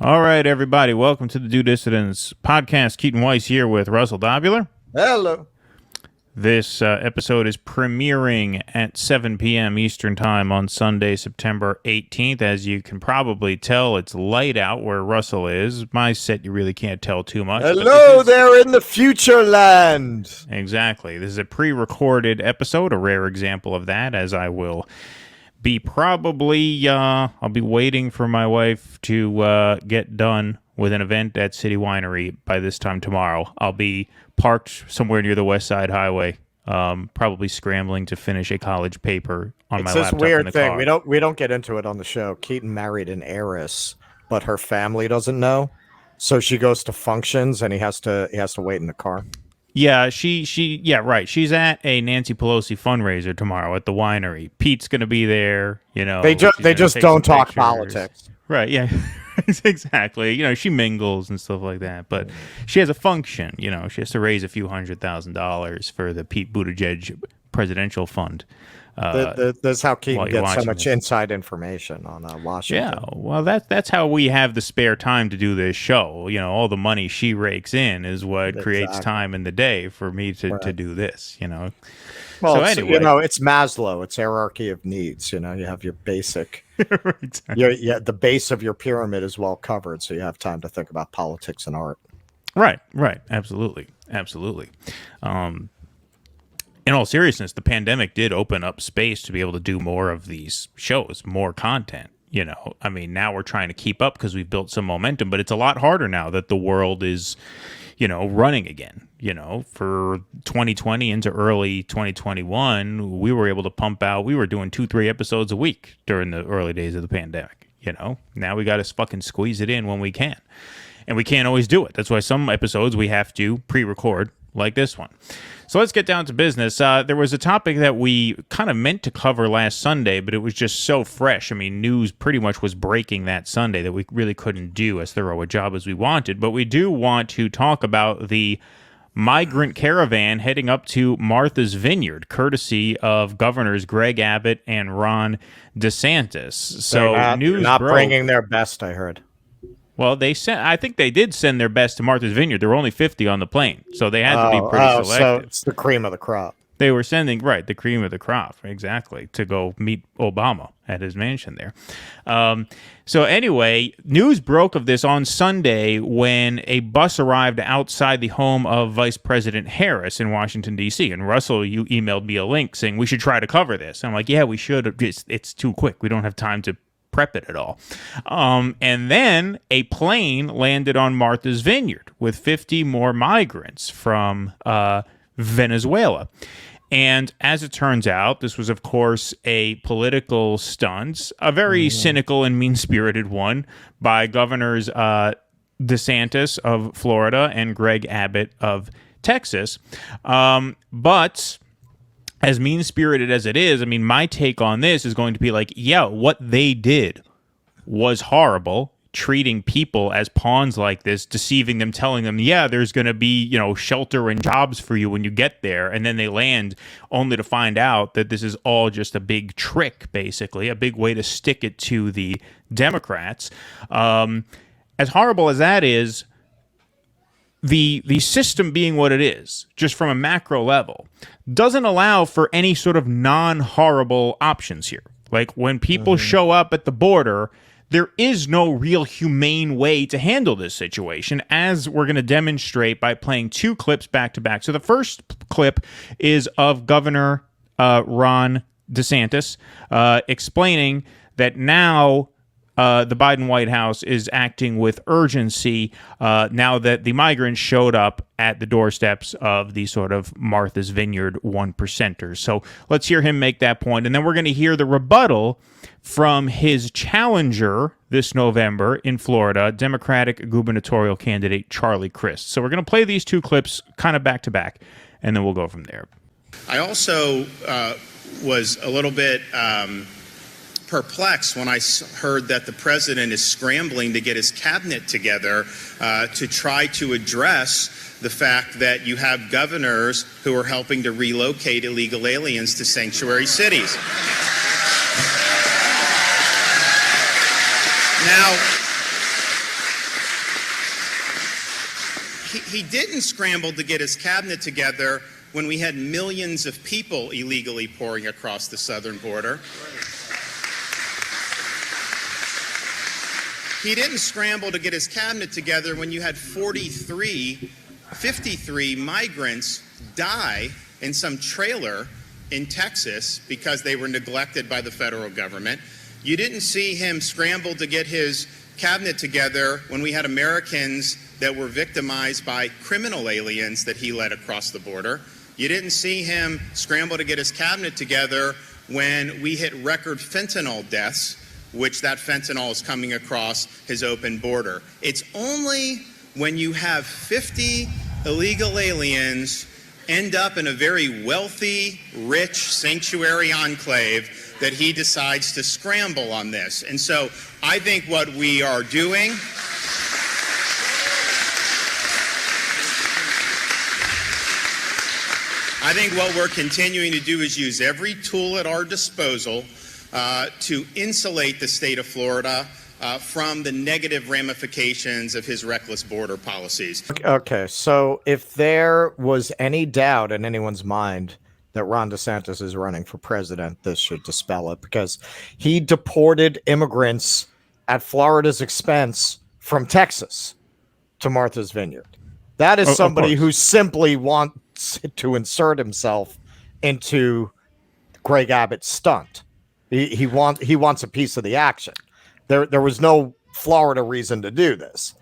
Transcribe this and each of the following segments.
All right, everybody. Welcome to the Do Dissidents podcast. Keaton Weiss here with Russell Dobular. Hello. This episode is premiering at 7 p.m. Eastern Time on Sunday, September 18th. As you can probably tell, it's light out where Russell is. My set, you really can't tell too much. Hello there in the future land. Exactly. This is a pre-recorded episode, a rare example of that, as I will be probably, I'll be waiting for my wife to get done with an event at City Winery by this time tomorrow. I'll be parked somewhere near the West Side Highway, probably scrambling to finish a college paper on my laptop. It's this weird thing. We don't get into it on the show. Keaton married an heiress, but her family doesn't know. So she goes to functions and he has to wait in the car. Yeah, yeah, right. She's at a Nancy Pelosi fundraiser tomorrow at the winery. Pete's going to be there, you know. They just don't talk politics. Right, yeah. Exactly. You know, she mingles and stuff like that, but she has a function, you know. She has to raise a few $100,000 for the Pete Buttigieg presidential fund. That's how Keaton gets so much inside information on Washington. Yeah, well, that's how we have the spare time to do this show. You know, all the money she rakes in is what creates time in the day for me to do this, you know. Well, so anyway, you know, it's Maslow. It's hierarchy of needs. You know, you have your basic. Exactly. The base of your pyramid is well covered, so you have time to think about politics and art. Right. Absolutely. In all seriousness, the pandemic did open up space to be able to do more of these shows, more content. You know, I mean, now we're trying to keep up because we've built some momentum, but it's a lot harder now that the world is, you know, running again. You know, for 2020 into early 2021, we were able to pump out, we were doing 2-3 episodes a week during the early days of the pandemic. You know, now we got to fucking squeeze it in when we can. And we can't always do it. That's why some episodes we have to pre-record like this one. So let's get down to business. There was a topic that we kind of meant to cover last Sunday, but it was just so fresh. I mean, news pretty much was breaking that Sunday that we really couldn't do as thorough a job as we wanted. But we do want to talk about the migrant caravan heading up to Martha's Vineyard, courtesy of Governors Greg Abbott and Ron DeSantis. So they're not bringing their best, I heard. Well, I think they did send their best to Martha's Vineyard. There were only 50 on the plane, so they had to be pretty selective. So it's the cream of the crop. They were sending, the cream of the crop, exactly, to go meet Obama at his mansion there. So anyway, news broke of this on Sunday when a bus arrived outside the home of Vice President Harris in Washington, D.C. And Russell, you emailed me a link saying we should try to cover this. I'm like, yeah, we should. It's too quick. We don't have time to prep it at all. And then a plane landed on Martha's Vineyard with 50 more migrants from Venezuela. And as it turns out, this was, of course, a political stunt, a very cynical and mean-spirited one by Governors DeSantis of Florida and Greg Abbott of Texas. But as mean-spirited as it is, I mean, my take on this is going to be like, yeah, what they did was horrible, treating people as pawns like this, deceiving them, telling them, yeah, there's going to be, you know, shelter and jobs for you when you get there. And then they land only to find out that this is all just a big trick, basically, a big way to stick it to the Democrats. As horrible as that is, the system being what it is, just from a macro level, doesn't allow for any sort of non-horrible options here. Like when people show up at the border, there is no real humane way to handle this situation, as we're going to demonstrate by playing 2 clips back to back. So the first clip is of Governor Ron DeSantis explaining that now the Biden White House is acting with urgency now that the migrants showed up at the doorsteps of the sort of Martha's Vineyard 1%ers. So let's hear him make that point, and then we're going to hear the rebuttal from his challenger this November in Florida, Democratic gubernatorial candidate Charlie Crist. So we're going to play these 2 clips kind of back to back, and then we'll go from there. I also was a little bit perplexed when I heard that the president is scrambling to get his cabinet together to try to address the fact that you have governors who are helping to relocate illegal aliens to sanctuary cities. Now, He didn't scramble to get his cabinet together when we had millions of people illegally pouring across the southern border. He didn't scramble to get his cabinet together when you had 53 migrants die in some trailer in Texas because they were neglected by the federal government. You didn't see him scramble to get his cabinet together when we had Americans that were victimized by criminal aliens that he led across the border. You didn't see him scramble to get his cabinet together when we hit record fentanyl deaths, which that fentanyl is coming across his open border. It's only when you have 50 illegal aliens end up in a very wealthy, rich sanctuary enclave that he decides to scramble on this. And so I think what we are doing I think what we're continuing to do is use every tool at our disposal to insulate the state of Florida from the negative ramifications of his reckless border policies. Okay, so if there was any doubt in anyone's mind that Ron DeSantis is running for president, this should dispel it, because he deported immigrants at Florida's expense from Texas to Martha's Vineyard. That is somebody who simply wants to insert himself into Greg Abbott's stunt. He wants a piece of the action. There was no Florida reason to do this.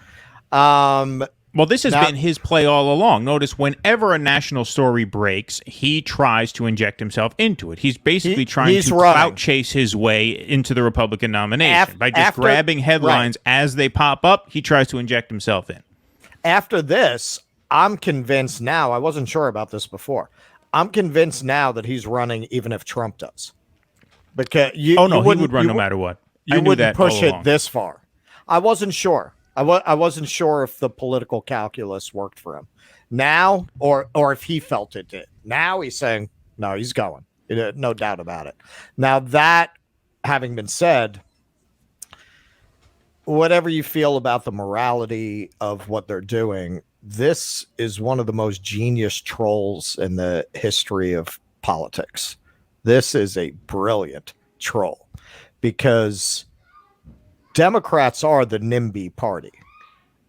Well, this has been his play all along. Notice whenever a national story breaks, he tries to inject himself into it. He's basically trying to clout chase his way into the Republican nomination. By just grabbing headlines as they pop up, he tries to inject himself in. After this, I'm convinced now, I wasn't sure about this before, I'm convinced now that he's running even if Trump does. Because he would run no matter what. You wouldn't push it this far. I wasn't sure. I wasn't sure if the political calculus worked for him now, or if he felt it did. Now he's saying, no, he's going. No doubt about it. Now, that having been said, whatever you feel about the morality of what they're doing, this is one of the most genius trolls in the history of politics. This is a brilliant troll, because Democrats are the NIMBY party.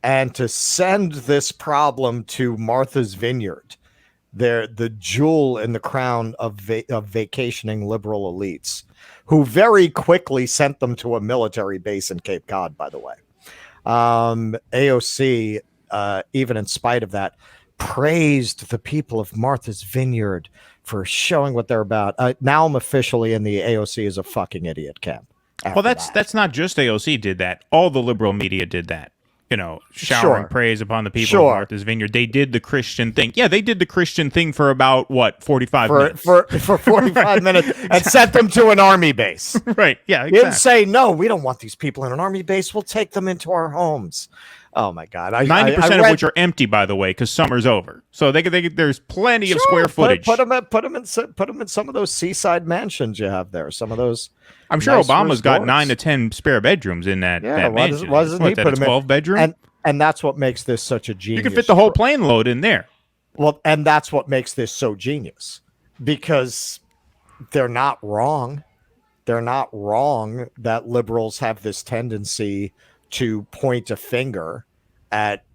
And to send this problem to Martha's Vineyard, they're the jewel in the crown of vacationing liberal elites, who very quickly sent them to a military base in Cape Cod, by the way. AOC, even in spite of that, praised the people of Martha's Vineyard for showing what they're about. Now I'm officially in the AOC is a fucking idiot camp. Well, that's not just AOC did that. All the liberal media did that. Showering praise upon the people of Martha's Vineyard. They did the Christian thing. Yeah, they did the Christian thing for about, 45 minutes? For 45 minutes and sent them to an army base. Right, yeah, exactly. You didn't say, no, we don't want these people in an army base. We'll take them into our homes. Oh, my God. 90% of which are empty, by the way, because summer's over. So there's plenty of square footage. Put them in some of those seaside mansions you have there. Some of those. I'm sure Obama's got 9 to 10 spare bedrooms in that mansion. Wasn't he put a 12 bedroom? And that's what makes this such a genius. You can fit the whole plane load in there. Well, and that's what makes this so genius, because they're not wrong. They're not wrong that liberals have this tendency to point a finger at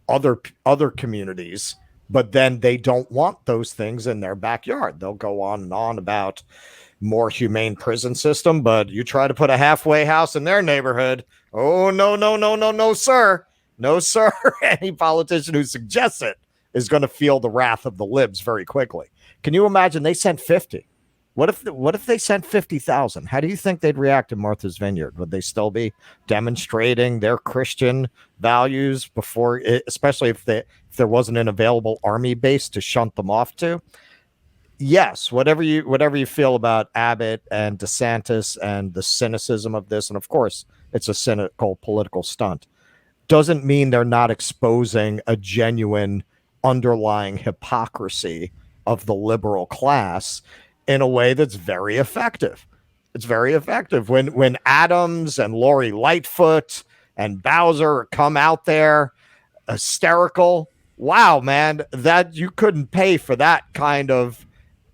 other communities, but then they don't want those things in their backyard. They'll go on and on about more humane prison system, but you try to put a halfway house in their neighborhood. Oh, no, sir. No, sir. Any politician who suggests it is going to feel the wrath of the libs very quickly. Can you imagine they sent 50? What if they sent 50,000? How do you think they'd react in Martha's Vineyard? Would they still be demonstrating their Christian values before, especially if there wasn't an available army base to shunt them off to? Yes, whatever you feel about Abbott and DeSantis and the cynicism of this, and of course it's a cynical political stunt, doesn't mean they're not exposing a genuine underlying hypocrisy of the liberal class in a way that's very effective. It's very effective. When Adams and Lori Lightfoot and Bowser come out there hysterical wow, man, that you couldn't pay for that kind of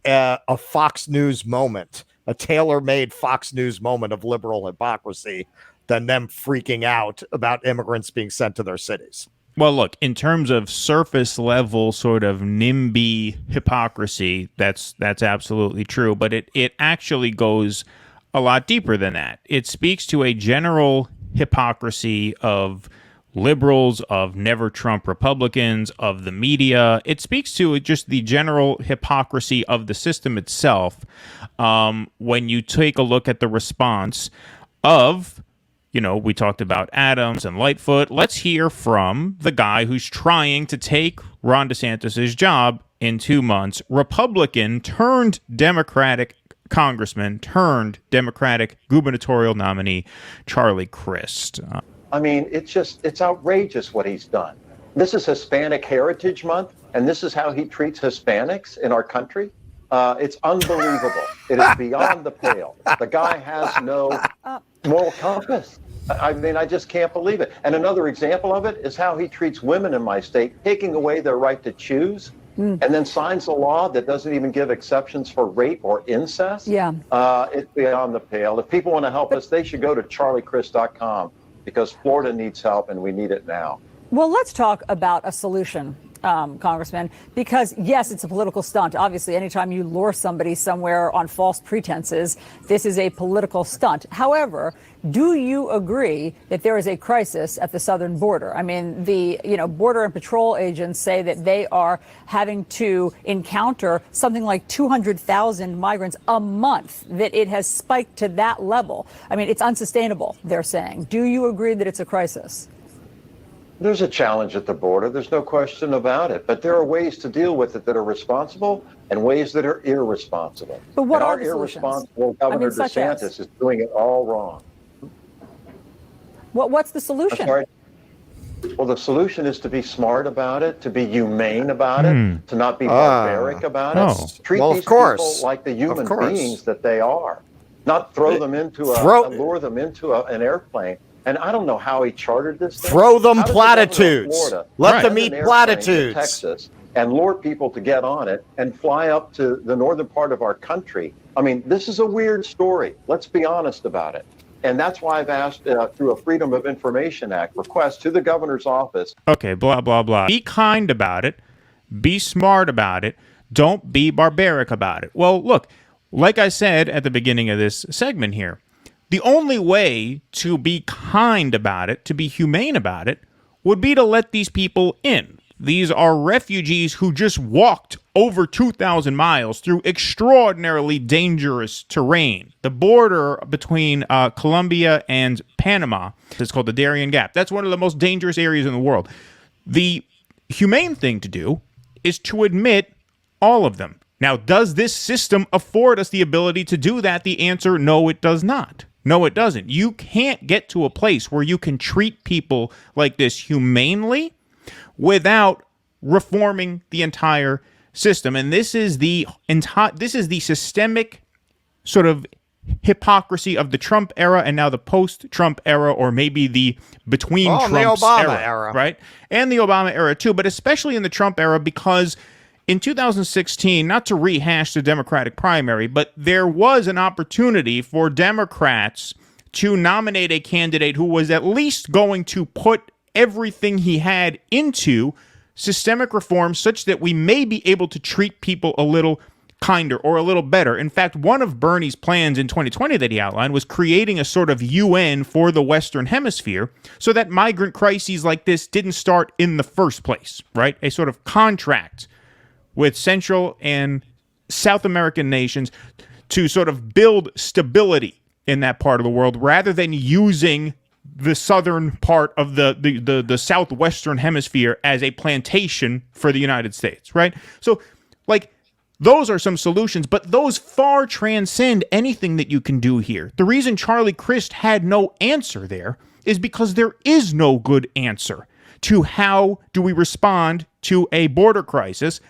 a Fox News moment, a tailor-made Fox News moment of liberal hypocrisy than them freaking out about immigrants being sent to their cities. Well, look, in terms of surface level sort of NIMBY hypocrisy, that's absolutely true, but it actually goes a lot deeper than that. It speaks to a general hypocrisy of liberals, of never Trump Republicans, of the media. It speaks to just the general hypocrisy of the system itself. When you take a look at the response of, we talked about Adams and Lightfoot. Let's hear from the guy who's trying to take Ron DeSantis' job in 2 months, Republican turned Democratic congressman turned Democratic gubernatorial nominee, Charlie Crist. I mean, it's outrageous what he's done. This is Hispanic Heritage Month, and this is how he treats Hispanics in our country. It's unbelievable. It is beyond the pale. The guy has no moral compass. I mean, I just can't believe it. And another example of it is how he treats women in my state, taking away their right to choose, and then signs a law that doesn't even give exceptions for rape or incest. Yeah. It's beyond the pale. If people want to help us, they should go to charliechrist.com because Florida needs help and we need it now. Well, let's talk about a solution, Congressman, because, yes, it's a political stunt. Obviously, anytime you lure somebody somewhere on false pretenses, this is a political stunt. However, do you agree that there is a crisis at the southern border? I mean, the border and patrol agents say that they are having to encounter something like 200,000 migrants a month, that it has spiked to that level. I mean, it's unsustainable, they're saying. Do you agree that it's a crisis? There's a challenge at the border. There's no question about it. But there are ways to deal with it that are responsible and ways that are irresponsible. But what and are our the solutions? irresponsible Governor DeSantis is doing it all wrong. What's the solution? I'm sorry. Well, the solution is to be smart about it, to be humane about it, to not be barbaric about it. Treat these people like the human beings that they are, not throw them into lure them into an airplane. And I don't know how he chartered this thing. Throw them platitudes. Let them eat platitudes. Texas and lure people to get on it and fly up to the northern part of our country. I mean, this is a weird story. Let's be honest about it. And that's why I've asked through a Freedom of Information Act request to the governor's office. Okay, blah, blah, blah. Be kind about it. Be smart about it. Don't be barbaric about it. Well, look, like I said at the beginning of this segment here, the only way to be kind about it, to be humane about it, would be to let these people in. These are refugees who just walked over 2,000 miles through extraordinarily dangerous terrain. The border between Colombia and Panama is called the Darien Gap. That's one of the most dangerous areas in the world. The humane thing to do is to admit all of them. Now, does this system afford us the ability to do that? The answer, no, it does not. No, it doesn't. You can't get to a place where you can treat people like this humanely without reforming the entire system. And this is the systemic sort of hypocrisy of the Trump era and now the post-Trump era, or maybe the between Trump's the Obama era, right? And the Obama era too, but especially in the Trump era, because in 2016, not to rehash the Democratic primary, but there was an opportunity for Democrats to nominate a candidate who was at least going to put everything he had into systemic reform such that we may be able to treat people a little kinder or a little better. In fact, one of Bernie's plans in 2020 that he outlined was creating a sort of UN for the Western Hemisphere so that migrant crises like this didn't start in the first place, right? A sort of contract with Central and South American nations to sort of build stability in that part of the world rather than using the southern part of the southwestern hemisphere as a plantation for the United States, right? So, like, those are some solutions, but those far transcend anything that you can do here. The reason Charlie Crist had no answer there is because there is no good answer to how do we respond to a border crisis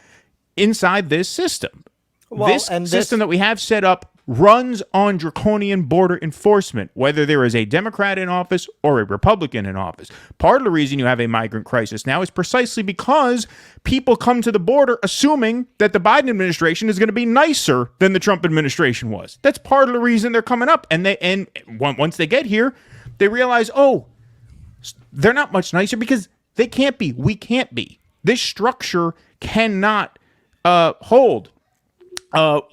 inside this system. Well, this system that we have set up runs on draconian border enforcement, whether there is a Democrat in office or a Republican in office. Part of the reason you have a migrant crisis now is precisely because people come to the border assuming that the Biden administration is going to be nicer than the Trump administration was. That's part of the reason they're coming up. And once they get here, they realize, oh, they're not much nicer because they can't be. We can't be. This structure cannot hold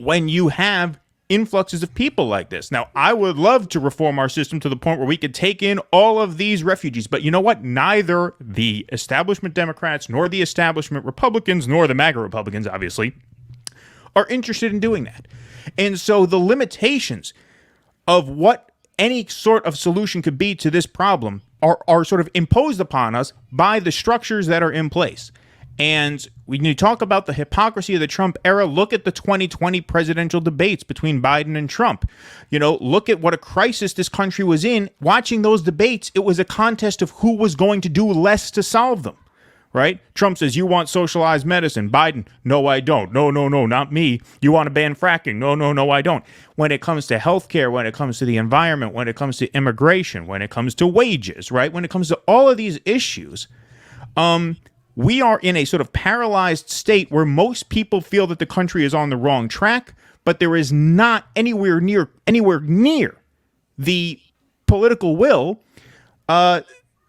when you have influxes of people like this. Now, I would love to reform our system to the point where we could take in all of these refugees. But you know what? Neither the establishment Democrats, nor the establishment Republicans, nor the MAGA Republicans, obviously, are interested in doing that. And so the limitations of what any sort of solution could be to this problem are sort of imposed upon us by the structures that are in place. And when you talk about the hypocrisy of the Trump era, look at the 2020 presidential debates between Biden and Trump. You know, look at what a crisis this country was in. Watching those debates, it was a contest of who was going to do less to solve them, right? Trump says, you want socialized medicine. Biden, no, I don't. No, not me. You want to ban fracking? No, I don't. When it comes to healthcare, when it comes to the environment, when it comes to immigration, when it comes to wages, right? When it comes to all of these issues, we are in a sort of paralyzed state where most people feel that the country is on the wrong track, but there is not anywhere near the political will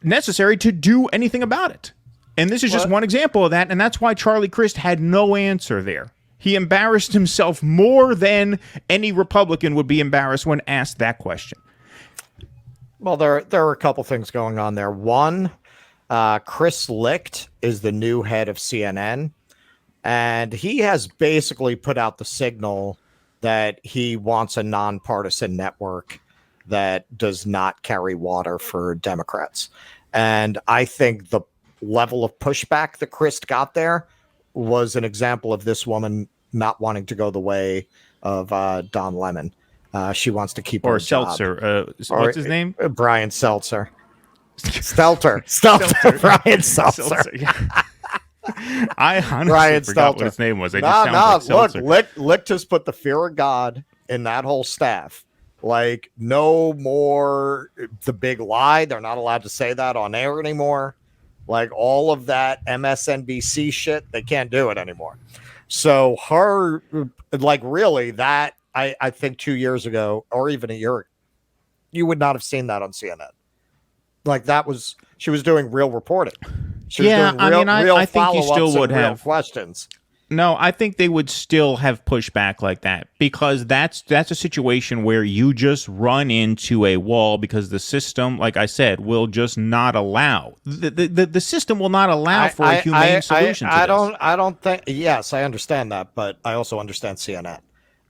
necessary to do anything about it. And this is just one example of that, and that's why Charlie Crist had no answer there. He embarrassed himself more than any Republican would be embarrassed when asked that question. Well, there are a couple things going on there. One, Chris Licht is the new head of CNN, and he has basically put out the signal that he wants a nonpartisan network that does not carry water for Democrats. And I think the level of pushback that Chris got there was an example of this woman not wanting to go the way of Don Lemon. She wants to keep her Seltzer. job. What's his name? Brian Seltzer. Stelter. Brian Seltzer. Yeah. I honestly forgot what his name was. Look, Licht has put the fear of God in that whole staff. Like, no more the big lie. They're not allowed to say that on air anymore. Like, all of that MSNBC shit, they can't do it anymore. So her, like, really, that, I think 2 years ago, or even a year ago, you would not have seen that on CNN. Like, she was doing real reporting. She was doing real I think you still would have questions. No, I think they would still have pushback like that, because that's a situation where you just run into a wall because the system, like I said, will just not allow. The system will not allow for a humane solution to this. I don't think. Yes, I understand that, but I also understand CNN.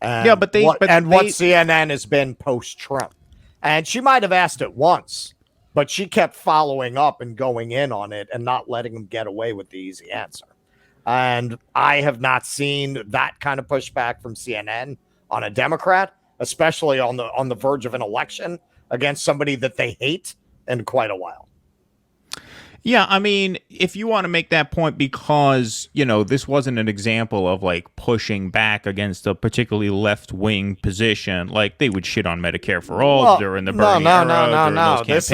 And yeah, but what CNN has been post-Trump, and she might have asked it once, but she kept following up and going in on it and not letting them get away with the easy answer. And I have not seen that kind of pushback from CNN on a Democrat, especially on the verge of an election against somebody that they hate, in quite a while. Yeah, I mean, if you want to make that point because, this wasn't an example of like pushing back against a particularly left-wing position, like they would shit on Medicare for all during the Bernie era. No. This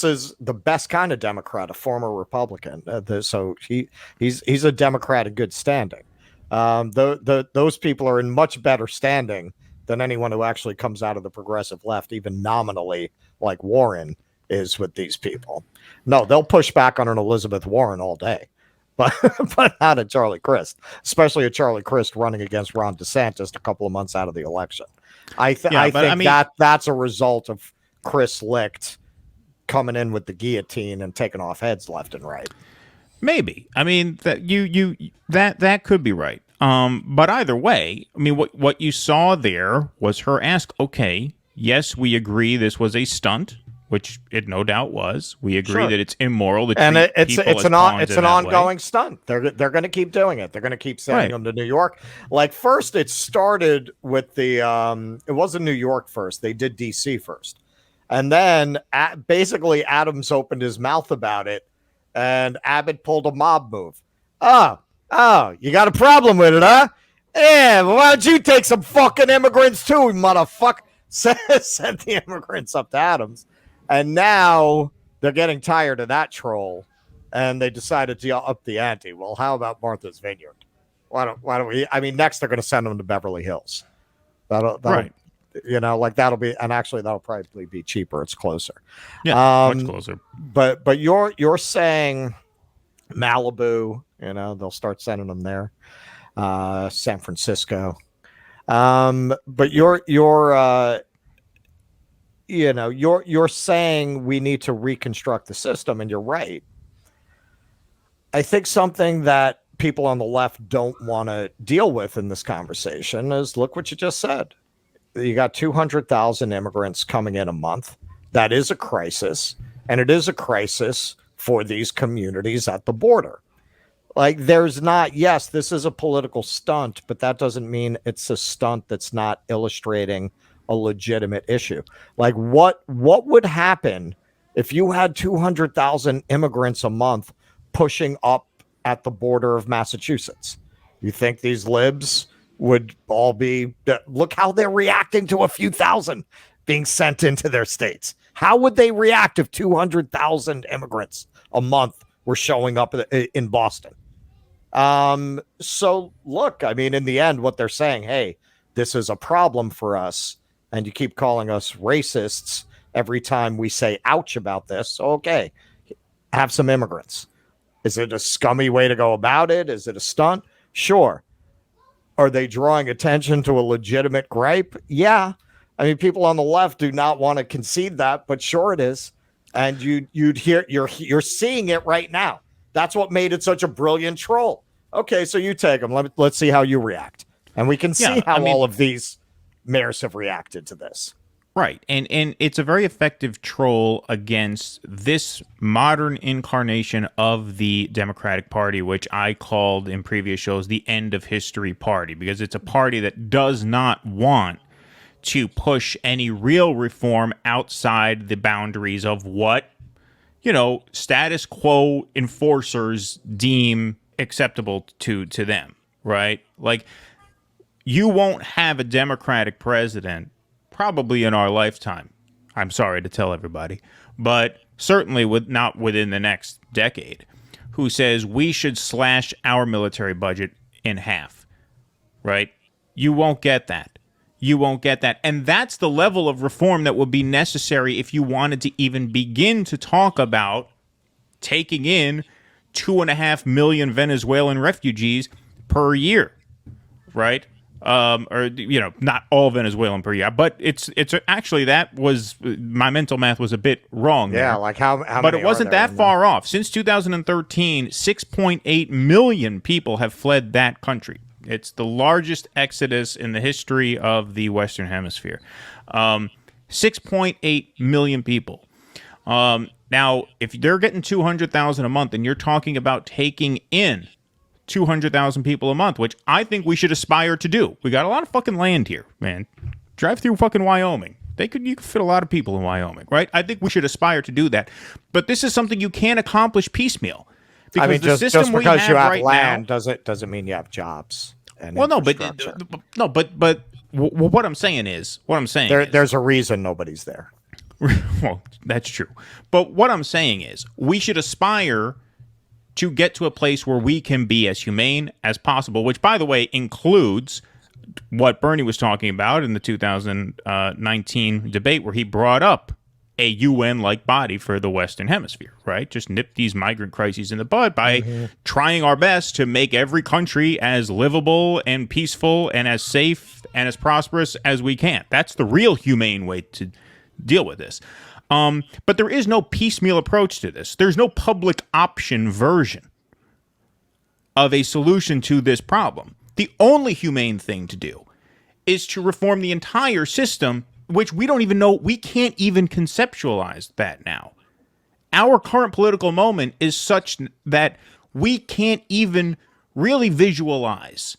is the best kind of Democrat, a former Republican. So he's a Democrat in good standing. Those people are in much better standing than anyone who actually comes out of the progressive left, even nominally, like Warren is with these people. No, they'll push back on an Elizabeth Warren all day, but not a Charlie Crist, especially a Charlie Crist running against Ron DeSantis a couple of months out of the election. I think that's a result of Chris Licht coming in with the guillotine and taking off heads left and right. Maybe. I mean, that could be right. But either way, I mean, what you saw there was her ask, okay, yes, we agree this was a stunt, which it no doubt was. We agree that it's immoral to treat people as pawns it's an ongoing stunt. They're going to keep doing it. They're going to keep sending them to New York. Like, first it started with the it wasn't New York first. They did DC first. And then basically Adams opened his mouth about it and Abbott pulled a mob move. Oh, you got a problem with it, huh? Yeah, well, why don't you take some fucking immigrants too, motherfucker? Sent the immigrants up to Adams. And now they're getting tired of that troll, and they decided to up the ante. Well, how about Martha's Vineyard? Why don't we? I mean, next they're going to send them to Beverly Hills. That'll Right. You know, like that'll be, and actually that'll probably be cheaper. It's closer. Yeah, much closer. But you're saying Malibu, you know, they'll start sending them there. San Francisco. But you're saying we need to reconstruct the system, and you're right. I think something that people on the left don't want to deal with in this conversation is, look what you just said. You got 200,000 immigrants coming in a month. That is a crisis, and it is a crisis for these communities at the border. Like, there's not, yes, this is a political stunt, but that doesn't mean it's a stunt that's not illustrating a legitimate issue. Like, what would happen if you had 200,000 immigrants a month pushing up at the border of Massachusetts? You think these libs would all be, look how they're reacting to a few thousand being sent into their states. How would they react if 200,000 immigrants a month were showing up in Boston? So look, I mean, in the end, what they're saying, hey, this is a problem for us, and you keep calling us racists every time we say ouch about this. So, okay, have some immigrants. Is it a scummy way to go about it? Is it a stunt? Sure. Are they drawing attention to a legitimate gripe? Yeah. I mean, people on the left do not want to concede that, but sure it is. And you're seeing it right now. That's what made it such a brilliant troll. Okay, so you take them. Let's see how you react. And we can see how all of these mayors have reacted to this. Right. And it's a very effective troll against this modern incarnation of the Democratic Party, which I called in previous shows the end of history party, because it's a party that does not want to push any real reform outside the boundaries of what, status quo enforcers deem acceptable to them, right? Like, you won't have a Democratic president probably in our lifetime. I'm sorry to tell everybody, but certainly not within the next decade, who says we should slash our military budget in half, right? You won't get that. You won't get that. And that's the level of reform that would be necessary if you wanted to even begin to talk about taking in 2.5 million Venezuelan refugees per year, right? Or not all Venezuelan per year, but it's actually, that was, my mental math was a bit wrong. Yeah, there. like how but it wasn't that far off. Since 2013, 6.8 million people have fled that country. It's the largest exodus in the history of the Western Hemisphere. 6.8 million people. Now, if they're getting 200,000 a month, and you're talking about taking in 200,000 people a month, which I think we should aspire to do. We got a lot of fucking land here, man. Drive through fucking Wyoming. You could fit a lot of people in Wyoming, right? I think we should aspire to do that. But this is something you can't accomplish piecemeal. Because I mean, just because you have land doesn't mean you have jobs. And well, but what I'm saying is, there's a reason nobody's there. Well, that's true. But what I'm saying is, we should aspire to get to a place where we can be as humane as possible, which, by the way, includes what Bernie was talking about in the 2019 debate, where he brought up a UN-like body for the Western Hemisphere, right? Just nip these migrant crises in the bud by trying our best to make every country as livable and peaceful and as safe and as prosperous as we can. That's the real humane way to deal with this. But there is no piecemeal approach to this. There's no public option version of a solution to this problem. The only humane thing to do is to reform the entire system, which we don't even know. We can't even conceptualize that now. Our current political moment is such that we can't even really visualize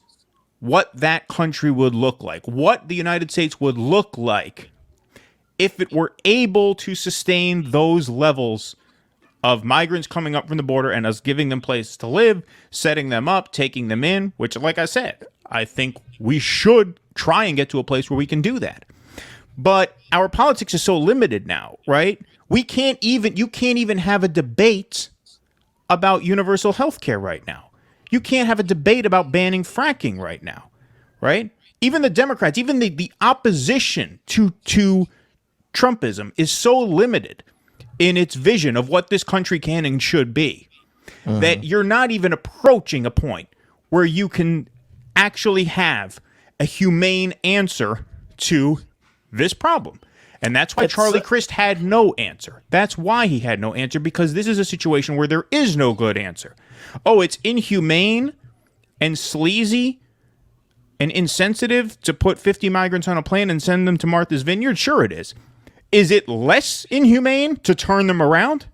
what that country would look like, what the United States would look like if it were able to sustain those levels of migrants coming up from the border and us giving them places to live, setting them up, taking them in, which, like I said, I think we should try and get to a place where we can do that. But our politics is so limited now, right? You can't even have a debate about universal health care right now. You can't have a debate about banning fracking right now, right? Even the Democrats, even the opposition to Trumpism is so limited in its vision of what this country can and should be that you're not even approaching a point where you can actually have a humane answer to this problem. And that's why Charlie Crist had no answer. That's why he had no answer, because this is a situation where there is no good answer. Oh, it's inhumane and sleazy and insensitive to put 50 migrants on a plane and send them to Martha's Vineyard? Sure it is. Is it less inhumane to turn them around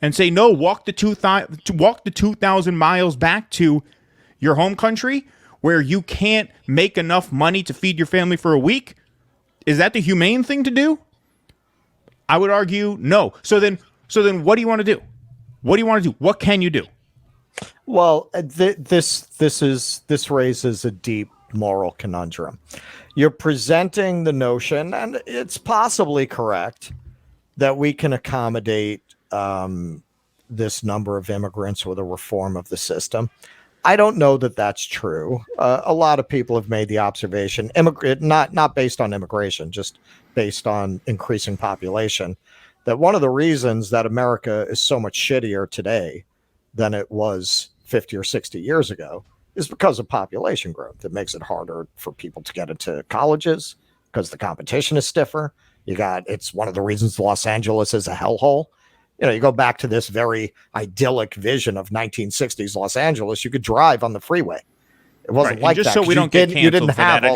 and say, no, walk the 2,000 miles back to your home country where you can't make enough money to feed your family for a week? Is that the humane thing to do? I would argue no. So then what do you want to do? What do you want to do? What can you do? Well, this raises a deep moral conundrum. You're presenting the notion, and it's possibly correct, that we can accommodate this number of immigrants with a reform of the system. I don't know that that's true. A lot of people have made the observation, not based on immigration, just based on increasing population, that one of the reasons that America is so much shittier today than it was 50 or 60 years ago is because of population growth. It makes it harder for people to get into colleges because the competition is stiffer. It's one of the reasons Los Angeles is a hellhole. You go back to this very idyllic vision of 1960s Los Angeles. You could drive on the freeway. It wasn't right. like just that. So we don't get canceled for that. I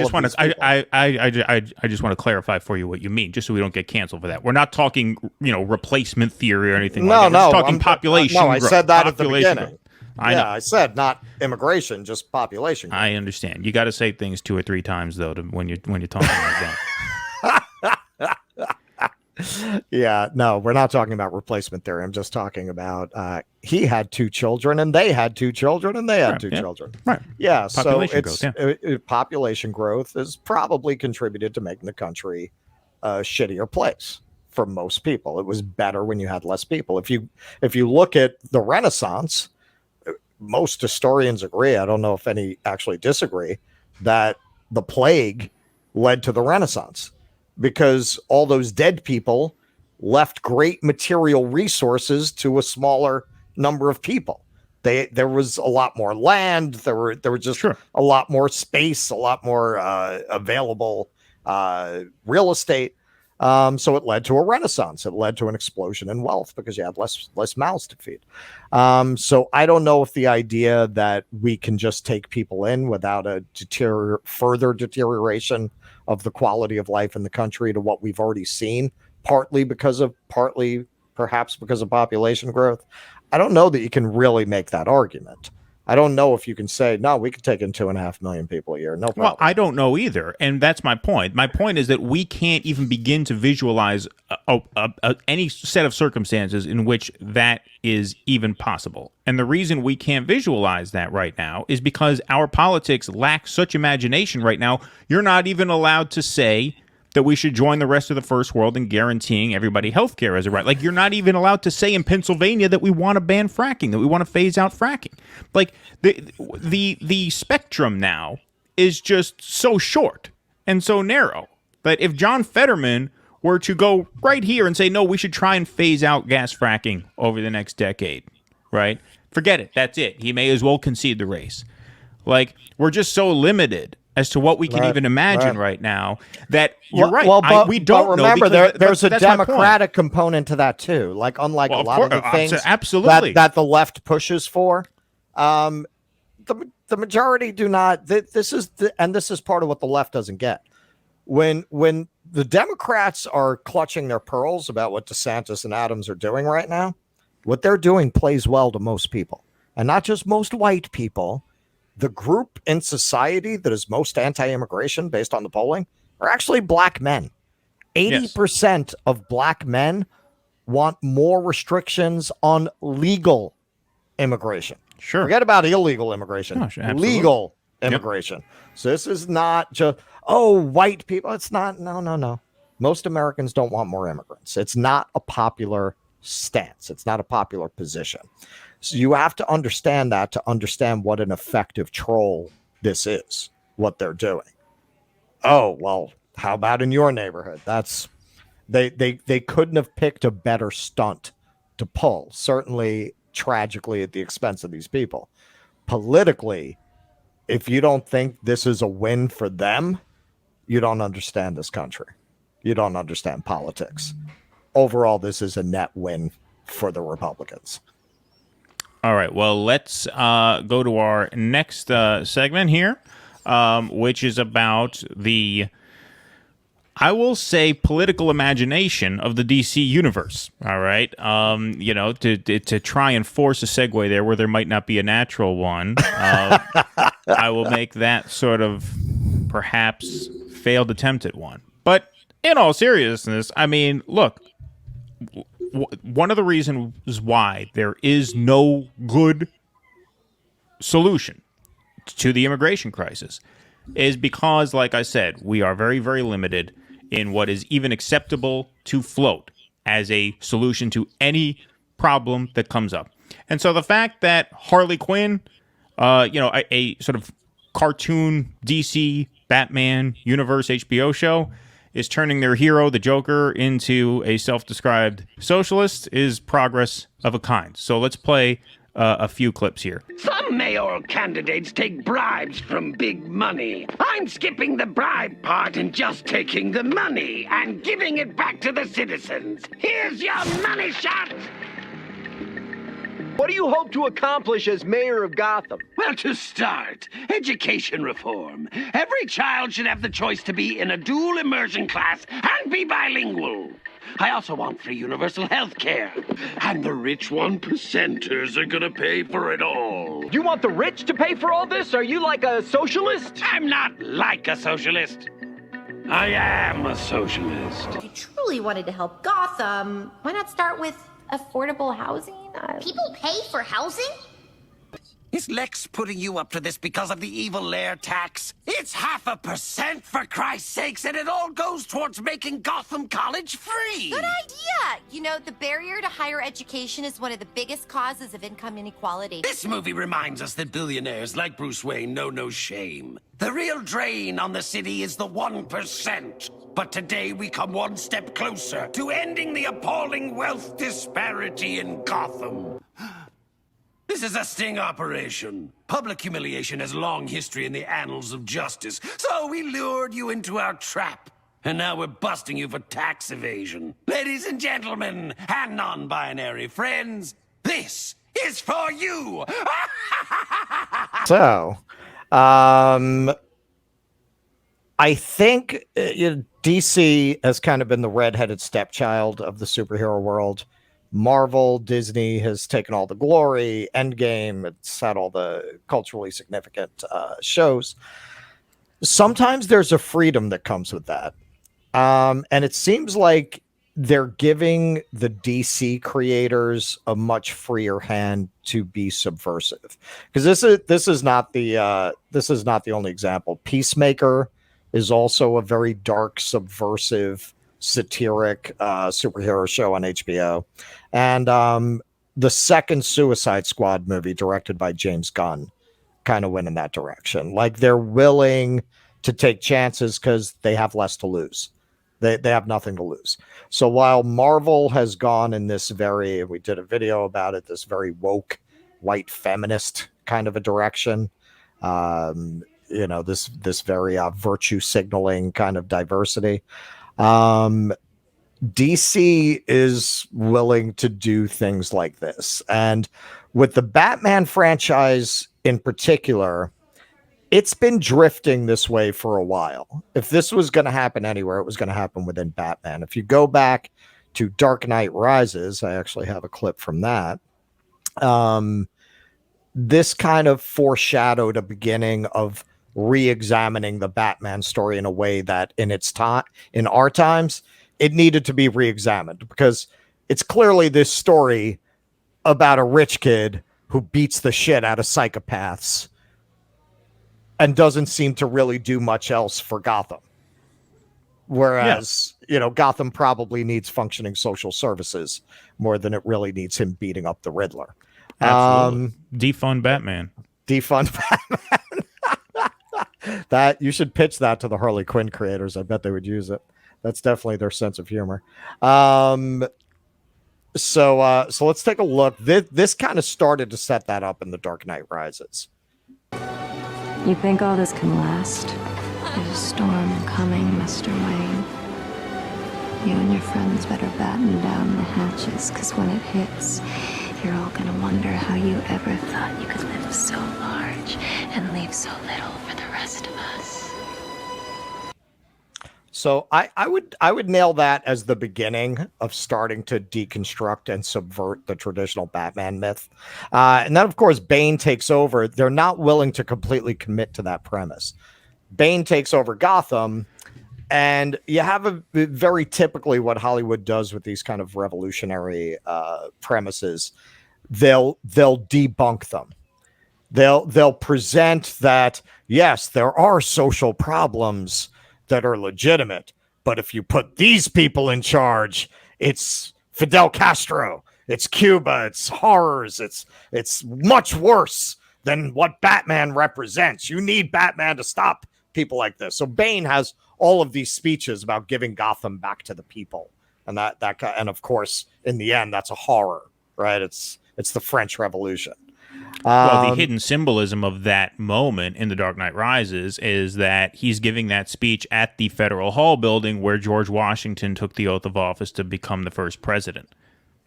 just want to clarify for you what you mean, just so we don't get canceled for that. We're not talking, replacement theory or anything like that. We're just talking population growth. I said that at the beginning. Growth. I said not immigration, just population growth. I understand. You got to say things 2 or 3 times though when you're talking like that. Yeah, no, we're not talking about replacement theory. I'm just talking about he had 2 children and they had 2 children and they had 2 children. Right. Yeah. Population growth, population growth has probably contributed to making the country a shittier place for most people. It was better when you had less people. If you look at the Renaissance, most historians agree, I don't know if any actually disagree, that the plague led to the Renaissance, because all those dead people left great material resources to a smaller number of people. There was a lot more land. There were just a lot more space, a lot more available real estate. So it led to a renaissance. It led to an explosion in wealth because you had less mouths to feed. So I don't know if the idea that we can just take people in without a further deterioration of the quality of life in the country to what we've already seen, partly perhaps because of population growth. I don't know that you can really make that argument. I don't know if you can say, no, we could take in 2.5 million people a year. No problem. Well, I don't know either. And that's my point. My point is that we can't even begin to visualize any set of circumstances in which that is even possible. And the reason we can't visualize that right now is because our politics lack such imagination right now. You're not even allowed to say that we should join the rest of the first world in guaranteeing everybody health care as a right. Like, you're not even allowed to say in Pennsylvania that we want to ban fracking, that we want to phase out fracking. Like, the spectrum now is just so short and so narrow that if John Fetterman were to go right here and say, no, we should try and phase out gas fracking over the next decade, right? Forget it. That's it. He may as well concede the race. Like, we're just so limited as to what we can even imagine right now that you're right. Well, we don't remember, know. There's a democratic component to that too. Like, unlike a lot of the things absolutely that the left pushes for, the majority do not. This is part of what the left doesn't get. When the Democrats are clutching their pearls about what DeSantis and Adams are doing right now, what they're doing plays well to most people, and not just most white people. The group in society that is most anti-immigration, based on the polling, are actually black men. 80% of black men want more restrictions on legal immigration. Sure. Forget about illegal immigration. Gosh, legal immigration. So this is not just, oh, white people. It's not. No. Most Americans don't want more immigrants. It's not a popular stance. It's not a popular position. So you have to understand that to understand what an effective troll this is, what they're doing. Oh, well, how about in your neighborhood? That's they couldn't have picked a better stunt to pull, certainly tragically at the expense of these people. Politically, if you don't think this is a win for them, you don't understand this country. You don't understand politics. Overall, this is a net win for the Republicans. All right. Well, let's go to our next segment here, which is about the, I will say, political imagination of the DC universe. All right. To try and force a segue there where there might not be a natural one, I will make that sort of perhaps failed attempt at one. But in all seriousness, I mean, look, one of the reasons why there is no good solution to the immigration crisis is because, like I said, we are very, very limited in what is even acceptable to float as a solution to any problem that comes up. And so the fact that Harley Quinn, a sort of cartoon DC Batman universe HBO show, is turning their hero, the Joker, into a self-described socialist is progress of a kind. So let's play a few clips here. Some mayoral candidates take bribes from big money. I'm skipping the bribe part and just taking the money and giving it back to the citizens. Here's your money shot! What do you hope to accomplish as mayor of Gotham? Well, to start, education reform. Every child should have the choice to be in a dual immersion class and be bilingual. I also want free universal health care. And the rich 1%ers are gonna pay for it all. You want the rich to pay for all this? Are you like a socialist? I'm not like a socialist. I am a socialist. If you truly wanted to help Gotham, why not start with affordable housing? People pay for housing? Is Lex putting you up to this because of the evil lair tax? It's 0.5%, for Christ's sakes, and it all goes towards making Gotham College free. Good idea. You know, the barrier to higher education is one of the biggest causes of income inequality. This movie reminds us that billionaires like Bruce Wayne know no shame. The real drain on the city is the 1%. But today we come one step closer to ending the appalling wealth disparity in Gotham. This is a sting operation. Public humiliation has a long history in the annals of justice, so we lured you into our trap. And now we're busting you for tax evasion. Ladies and gentlemen, and non-binary friends, this is for you! So, I think DC has kind of been the redheaded stepchild of the superhero world. Marvel, Disney has taken all the glory. Endgame, it's had all the culturally significant shows. Sometimes there's a freedom that comes with that. And it seems like they're giving the DC creators a much freer hand to be subversive. Because this is not the only example. Peacemaker is also a very dark, subversive, satiric superhero show on HBO. And the second Suicide Squad movie, directed by James Gunn, kind of went in that direction. Like, they're willing to take chances because they have less to lose. They have nothing to lose. So while Marvel has gone in this we did a video about it, this very woke, white feminist kind of a direction, this very virtue signaling kind of diversity. DC is willing to do things like this. And with the Batman franchise in particular, it's been drifting this way for a while. If this was going to happen anywhere, it was going to happen within Batman. If you go back to Dark Knight Rises, I actually have a clip from that. This kind of foreshadowed a beginning of re-examining the Batman story in a way that in our times, it needed to be re-examined, because it's clearly this story about a rich kid who beats the shit out of psychopaths and doesn't seem to really do much else for Gotham. Whereas, Gotham probably needs functioning social services more than it really needs him beating up the Riddler. Absolutely. Defund Batman. Defund Batman. That you should pitch that to the Harley Quinn creators. I bet they would use it. That's definitely their sense of humor. So let's take a look. This kind of started to set that up in The Dark Knight Rises. You think all this can last? There's a storm coming, Mr. Wayne. You and your friends better batten down the hatches, because when it hits, you're all gonna wonder how you ever thought you could live so large and leave so little for the rest of us. So I would nail that as the beginning of starting to deconstruct and subvert the traditional Batman myth. And then, of course, Bane takes over. They're not willing to completely commit to that premise. Bane takes over Gotham, and you have a very typically what Hollywood does with these kind of revolutionary premises. They'll debunk them. They'll present that, yes, there are social problems that are legitimate, but if you put these people in charge, it's Fidel Castro, it's Cuba, it's horrors, it's much worse than what Batman represents. You need Batman to stop people like this. So Bane has all of these speeches about giving Gotham back to the people, and and of course, in the end, that's a horror, right? It's the French Revolution. Well, the hidden symbolism of that moment in The Dark Knight Rises is that he's giving that speech at the Federal Hall building where George Washington took the oath of office to become the first president.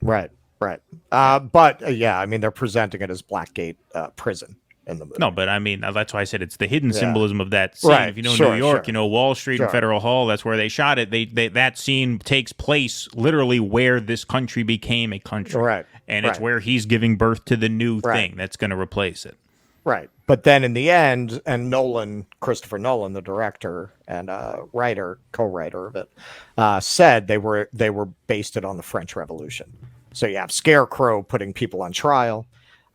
Right. But I mean, they're presenting it as Blackgate prison in the movie. No, but I mean, that's why I said it's the hidden symbolism of that scene. Right. If you know Sure, New York, sure. Wall Street and Federal Hall, that's where they shot it. That scene takes place literally where this country became a country. Right. And it's where he's giving birth to the new thing that's going to replace it. Right. But then in the end, and Christopher Nolan, the director and co-writer of it, said they were based it on the French Revolution. So you have Scarecrow putting people on trial.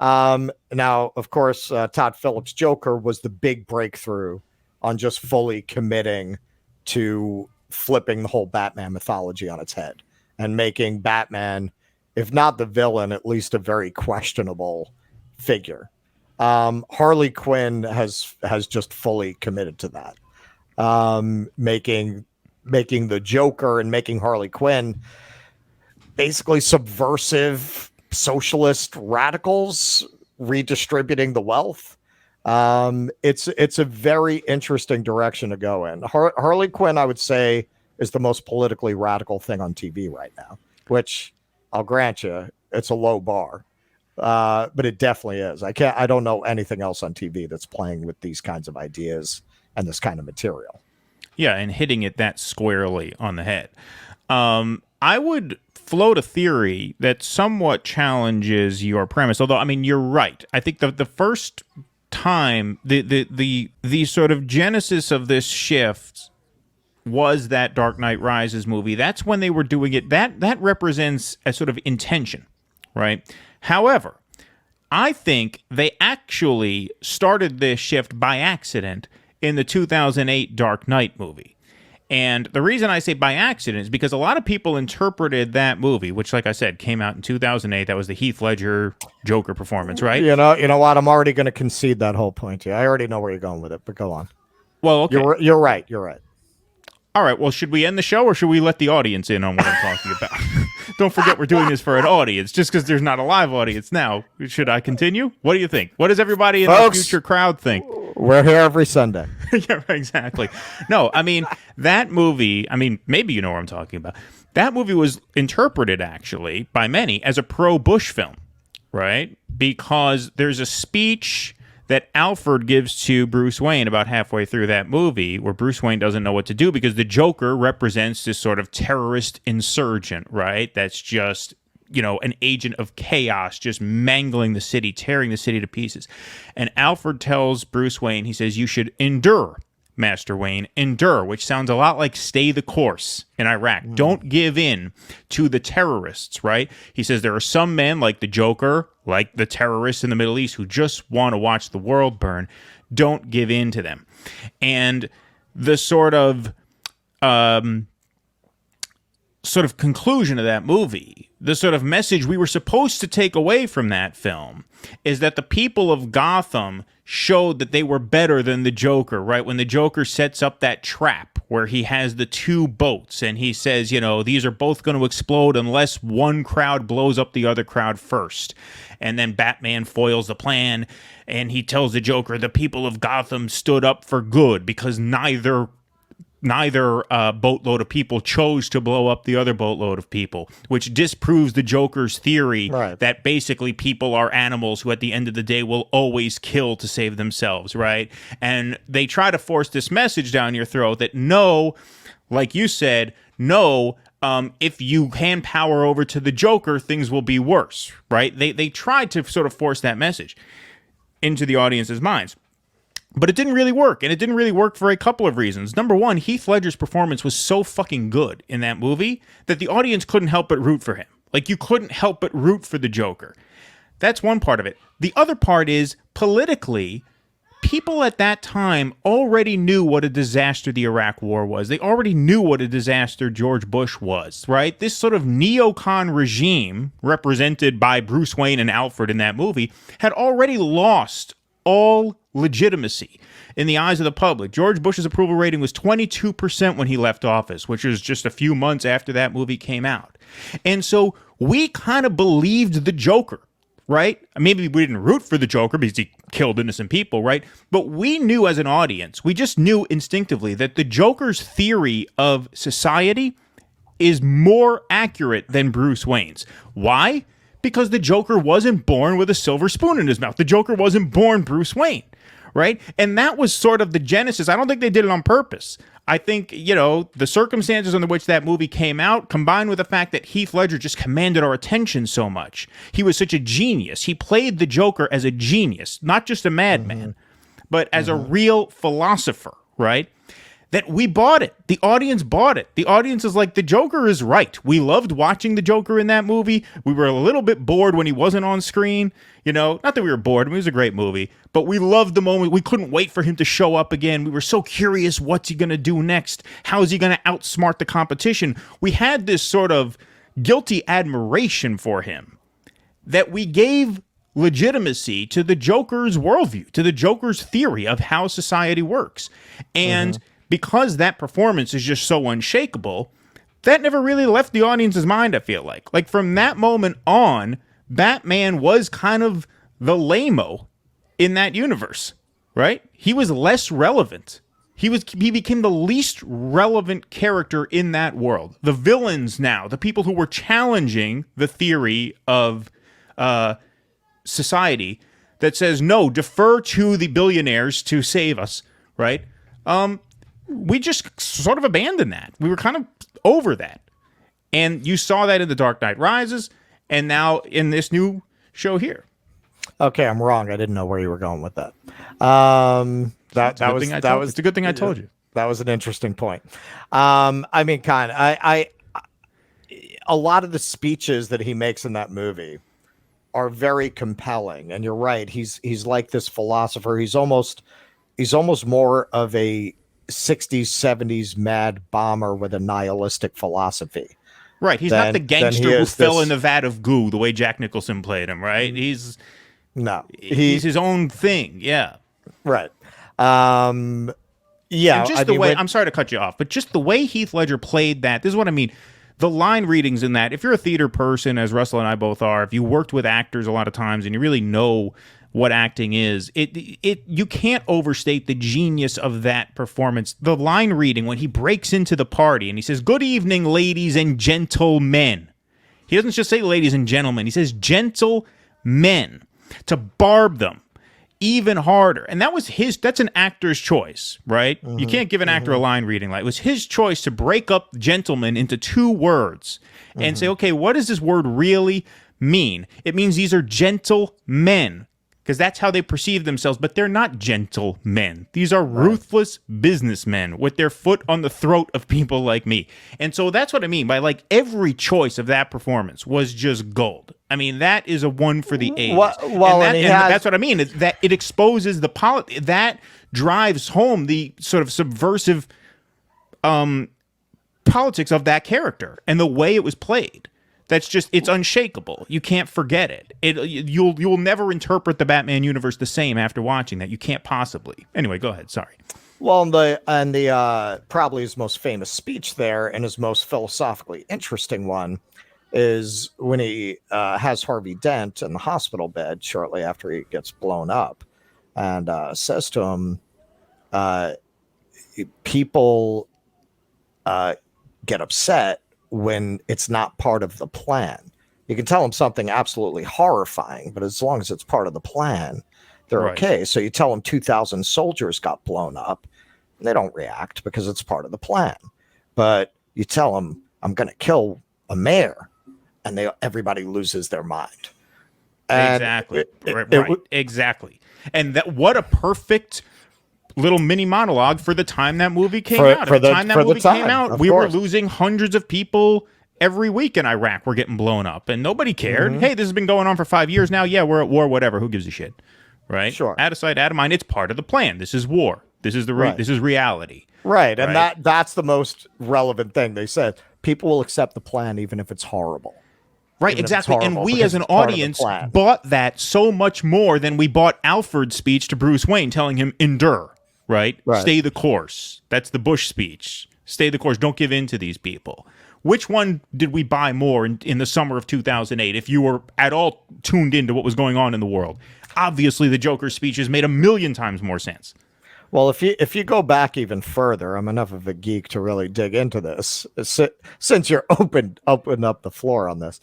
Now, of course, Todd Phillips' Joker was the big breakthrough on just fully committing to flipping the whole Batman mythology on its head and making Batman, if not the villain, at least a very questionable figure. Harley Quinn has just fully committed to that, making the Joker and making Harley Quinn basically subversive socialist radicals redistributing the wealth. It's a very interesting direction to go in. Harley Quinn, I would say, is the most politically radical thing on TV right now, which I'll grant you, it's a low bar. But it definitely is. I don't know anything else on TV that's playing with these kinds of ideas and this kind of material. Yeah, and hitting it that squarely on the head. I would float a theory that somewhat challenges your premise. Although, I mean, you're right. I think the first time the sort of genesis of this shift was that Dark Knight Rises movie. That's when they were doing it. That represents a sort of intention, right? However, I think they actually started this shift by accident in the 2008 Dark Knight movie. And the reason I say by accident is because a lot of people interpreted that movie, which, like I said, came out in 2008. That was the Heath Ledger Joker performance, right? You know what? I'm already going to concede that whole point to you. I already know where you're going with it, but go on. Well, okay. You're right. You're right. All right. Well, should we end the show or should we let the audience in on what I'm talking about? Don't forget we're doing this for an audience, just because there's not a live audience now. Should I continue? What do you think? What does everybody in the future crowd think? We're here every Sunday. Yeah, exactly. No, I mean, that movie, maybe you know what I'm talking about. That movie was interpreted, actually, by many as a pro-Bush film, right? Because there's a speech that Alfred gives to Bruce Wayne about halfway through that movie where Bruce Wayne doesn't know what to do because the Joker represents this sort of terrorist insurgent, right? That's just, an agent of chaos, just mangling the city, tearing the city to pieces. And Alfred tells Bruce Wayne, he says, you should endure Master Wayne, endure, which sounds a lot like stay the course in Iraq. Don't give in to the terrorists, right? He says there are some men like the Joker, like the terrorists in the Middle East, who just want to watch the world burn. Don't give in to them. And the sort of conclusion of that movie, the sort of message we were supposed to take away from that film, is that the people of Gotham showed that they were better than the Joker, right? When the Joker sets up that trap where he has the two boats and he says, you know, these are both going to explode unless one crowd blows up the other crowd first. And then Batman foils the plan and he tells the Joker the people of Gotham stood up for good because neither boatload of people chose to blow up the other boatload of people, which disproves the Joker's theory that basically people are animals who at the end of the day will always kill to save themselves, right? And they try to force this message down your throat that no, like you said, no, if you hand power over to the Joker, things will be worse, right? They tried to sort of force that message into the audience's minds. But it didn't really work, and it didn't really work for a couple of reasons. Number one, Heath Ledger's performance was so fucking good in that movie that the audience couldn't help but root for him. Like, you couldn't help but root for the Joker. That's one part of it. The other part is, politically, people at that time already knew what a disaster the Iraq War was. They already knew what a disaster George Bush was, right? This sort of neocon regime, represented by Bruce Wayne and Alfred in that movie, had already lost all legitimacy in the eyes of the public. George Bush's approval rating was 22% when he left office, which was just a few months after that movie came out. And so we kind of believed the Joker, right? Maybe we didn't root for the Joker because he killed innocent people, right? But we knew as an audience, we just knew instinctively that the Joker's theory of society is more accurate than Bruce Wayne's. Why? Because the Joker wasn't born with a silver spoon in his mouth. The Joker wasn't born Bruce Wayne, right? And that was sort of the genesis. I don't think they did it on purpose. I think, you know, the circumstances under which that movie came out, combined with the fact that Heath Ledger just commanded our attention so much. He was such a genius. He played the Joker as a genius, not just a madman, but as a real philosopher, right? That we bought it. The audience bought it. The audience is like, the Joker is right. We loved watching the Joker in that movie. We were a little bit bored when he wasn't on screen. You know, not that we were bored. I mean, it was a great movie. But we loved the moment. We couldn't wait for him to show up again. We were so curious, what's he going to do next? How is he going to outsmart the competition? We had this sort of guilty admiration for him that we gave legitimacy to the Joker's worldview, to the Joker's theory of how society works. And because that performance is just so unshakable, that never really left the audience's mind, I feel like. Like, from that moment on, Batman was kind of the lame-o in that universe, right? He was less relevant. He became the least relevant character in that world. The villains now, the people who were challenging the theory of society that says, no, defer to the billionaires to save us, right? We just sort of abandoned that. We were kind of over that. And you saw that in The Dark Knight Rises, and now in this new show here. Okay, I'm wrong. I didn't know where you were going with that. It's a good thing I told you. That was an interesting point. I mean, a lot of the speeches that he makes in that movie are very compelling. And you're right. He's like this philosopher. He's almost more of a 60s, 70s mad bomber with a nihilistic philosophy. Right. He's not the gangster who fell in the vat of goo the way Jack Nicholson played him, right? He's his own thing. Yeah. Right. Yeah. And just I'm sorry to cut you off, but just the way Heath Ledger played that, this is what I mean. The line readings in that, if you're a theater person, as Russell and I both are, if you worked with actors a lot of times and you really know what acting is, you can't overstate the genius of that performance. The line reading when he breaks into the party and he says, "Good evening, ladies and gentlemen." He doesn't just say ladies and gentlemen. He says gentlemen, to barb them even harder. And that's an actor's choice, right? You can't give an actor a line reading. Like, it was his choice to break up gentlemen into two words and say, okay, what does this word really mean? It means these are gentlemen. because that's how they perceive themselves. But they're not gentle men. These are ruthless businessmen with their foot on the throat of people like me. And so that's what I mean by like every choice of that performance was just gold. I mean, that is a one for the ages. And that's what I mean. That it exposes the that drives home the sort of subversive politics of that character and the way it was played. That's just, it's unshakable. You can't forget it. You'll never interpret the Batman universe the same after watching that. You can't possibly. Anyway, go ahead. Sorry. Well, the probably his most famous speech there and his most philosophically interesting one is when he has Harvey Dent in the hospital bed shortly after he gets blown up, and says to him, people get upset when it's not part of the plan. You can tell them something absolutely horrifying, but as long as it's part of the plan, they're okay. So you tell them 2,000 soldiers got blown up, and they don't react because it's part of the plan. But you tell them, I'm going to kill a mayor, and everybody loses their mind. And exactly. Exactly. And that, what a perfect little mini monologue for the time that movie came out. At the time that movie came out, we were losing hundreds of people every week in Iraq. We're getting blown up, and nobody cared. Hey, this has been going on for 5 years now. Yeah, we're at war. Whatever. Who gives a shit? Right? Sure. Out of sight, out of mind. It's part of the plan. This is war. This is this is reality. Right, and that's the most relevant thing. They said people will accept the plan even if it's horrible. Right, exactly. And we as an audience bought that so much more than we bought Alfred's speech to Bruce Wayne telling him endure. Right? Stay the course. That's the Bush speech. Stay the course. Don't give in to these people. Which one did we buy more in the summer of 2008 if you were at all tuned into what was going on in the world? Obviously, the Joker's speeches made 1,000,000 times more sense. Well, if you go back even further, I'm enough of a geek to really dig into this. Since you're open up the floor on this,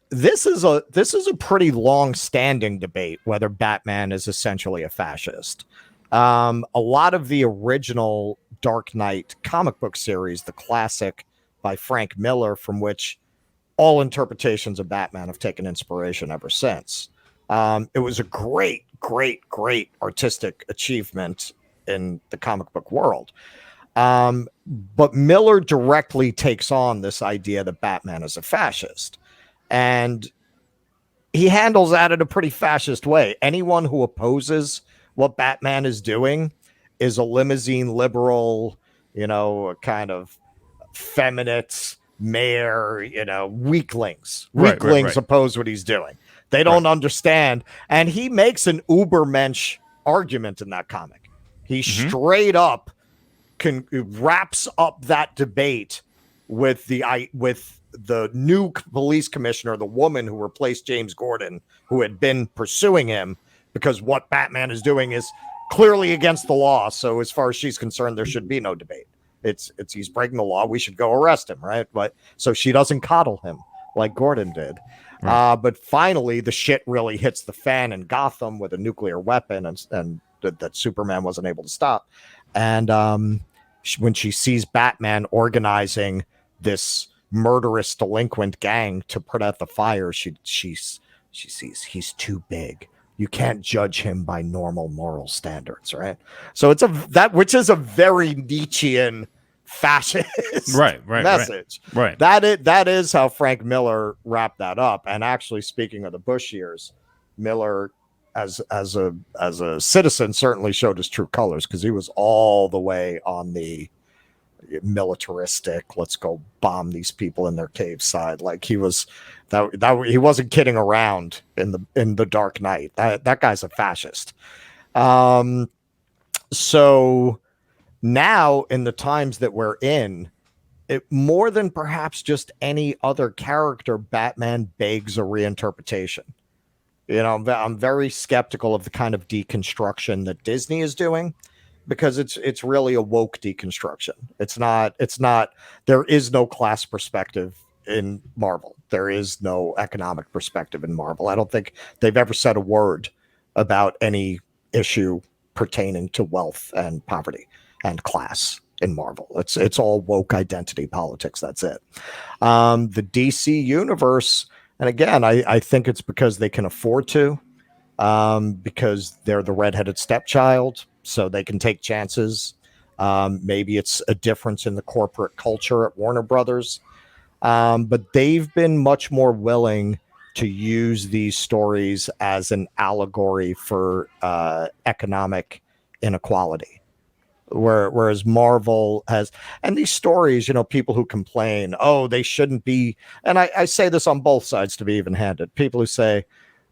this is a pretty long-standing debate whether Batman is essentially a fascist. A lot of the original Dark Knight comic book series, the classic by Frank Miller, from which all interpretations of Batman have taken inspiration ever since. It was a great artistic achievement in the comic book world. But Miller directly takes on this idea that Batman is a fascist. And he handles that in a pretty fascist way. Anyone who opposes what Batman is doing is a limousine liberal, kind of feminist mayor, weaklings. Weaklings oppose what he's doing. They don't understand. And he makes an ubermensch argument in that comic. He straight up wraps up that debate with the new police commissioner, the woman who replaced James Gordon, who had been pursuing him, because what Batman is doing is clearly against the law. So as far as she's concerned, there should be no debate. It's he's breaking the law. We should go arrest him, right? But so she doesn't coddle him like Gordon did. Right. But finally, the shit really hits the fan in Gotham with a nuclear weapon, and that Superman wasn't able to stop. And when she sees Batman organizing this murderous delinquent gang to put out the fire, she sees he's too big. You can't judge him by normal moral standards, right? So it's which is a very Nietzschean fascist message. Right. That is how Frank Miller wrapped that up. And actually, speaking of the Bush years, Miller, as a citizen, certainly showed his true colors, because he was all the way on the militaristic, let's go bomb these people in their cave side. Like he was that he wasn't kidding around in the Dark Knight. That guy's a fascist. So now in the times that we're in, more than perhaps just any other character, Batman begs a reinterpretation. I'm very skeptical of the kind of deconstruction that Disney is doing, because it's really a woke deconstruction. It's not, there is no class perspective in Marvel. There is no economic perspective in Marvel. I don't think they've ever said a word about any issue pertaining to wealth and poverty and class in Marvel. It's all woke identity politics. That's it. The DC universe, and again, I think it's because they can afford to. because they're the redheaded stepchild, so they can take chances. Maybe it's a difference in the corporate culture at Warner Brothers. But they've been much more willing to use these stories as an allegory for economic inequality. Whereas Marvel has, and these stories, people who complain, oh, they shouldn't be, and I say this on both sides to be even-handed. People who say,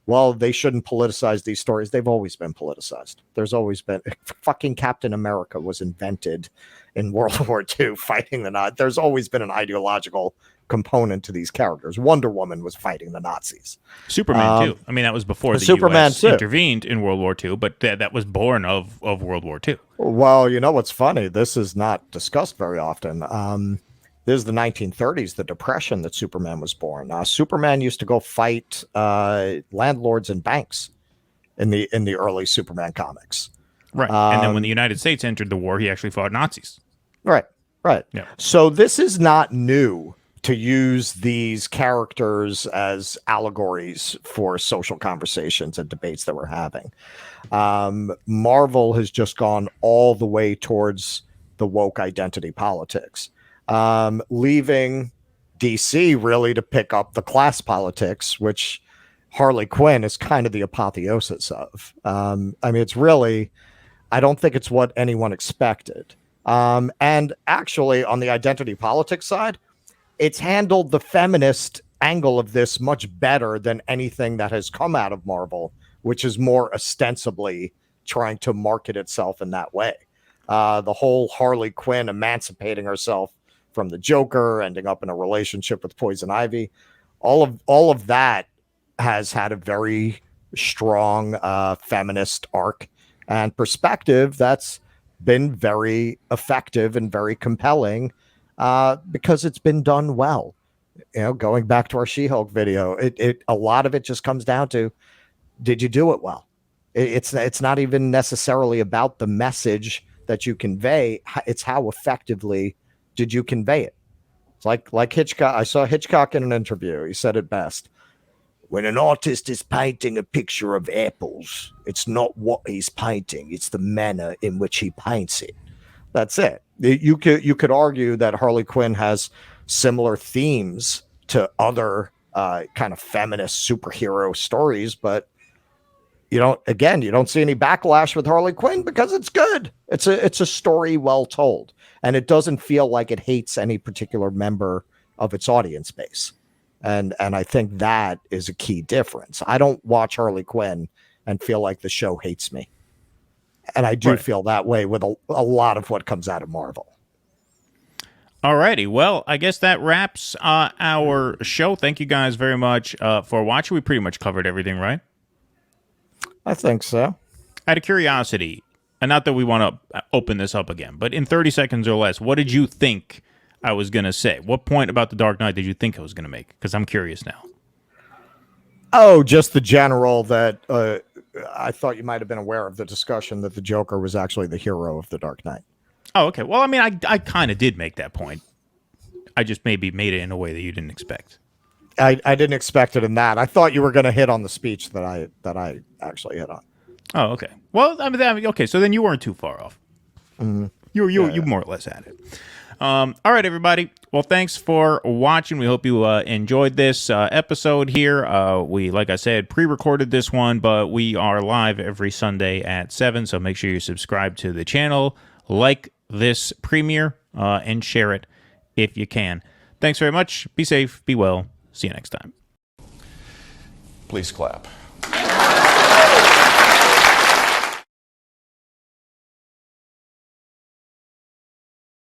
well, they shouldn't politicize these stories. They've always been politicized. There's always been, fucking Captain America was invented in World War II fighting the Nazis. There's always been an ideological component to these characters. Wonder Woman was fighting the Nazis. Superman too. I mean, that was before the Superman US intervened in World War II, but that was born of World War II. Well, you know what's funny? This is not discussed very often. This is the 1930s, the Depression that Superman was born. Superman used to go fight landlords and banks in the early Superman comics. Right. And then when the United States entered the war, he actually fought Nazis. Right. Yeah. So this is not new to use these characters as allegories for social conversations and debates that we're having. Marvel has just gone all the way towards the woke identity politics, leaving DC really to pick up the class politics, which Harley Quinn is kind of the apotheosis of. I mean, it's really, I don't think it's what anyone expected. And actually, on the identity politics side, it's handled the feminist angle of this much better than anything that has come out of Marvel, which is more ostensibly trying to market itself in that way. The whole Harley Quinn emancipating herself from the Joker, ending up in a relationship with Poison Ivy, all of that has had a very strong feminist arc and perspective that's been very effective and very compelling because it's been done well. Going back to our She-Hulk video, a lot of it just comes down to, did you do it well? It's not even necessarily about the message that you convey. It's how effectively did you convey it. It's like Hitchcock. I saw Hitchcock in an interview. He said it best. When an artist is painting a picture of apples, it's not what he's painting, it's the manner in which he paints it. That's it. You could argue that Harley Quinn has similar themes to other kind of feminist superhero stories, but you don't see any backlash with Harley Quinn because it's good. It's a story well told, and it doesn't feel like it hates any particular member of its audience base. And I think that is a key difference. I don't watch Harley Quinn and feel like the show hates me. And I do feel that way with a lot of what comes out of Marvel. Alrighty, well, I guess that wraps our show. Thank you guys very much for watching. We pretty much covered everything, right? I think so. Out of curiosity, and not that we want to open this up again, but in 30 seconds or less, what did you think I was going to say? What point about the Dark Knight did you think I was going to make? Because I'm curious now. Oh, just the general that I thought you might have been aware of the discussion that the Joker was actually the hero of the Dark Knight. Oh, okay. Well, I mean, I kind of did make that point. I just maybe made it in a way that you didn't expect. I didn't expect it in that. I thought you were going to hit on the speech that I actually hit on. Oh, okay. Well, I mean, okay. So then you weren't too far off. Mm-hmm. You more or less had it. All right, everybody. Well, thanks for watching. We hope you enjoyed this episode here. We, like I said, pre-recorded this one, but we are live every Sunday at 7, so make sure you subscribe to the channel, like this premiere, and share it if you can. Thanks very much. Be safe. Be well. See you next time. Please clap.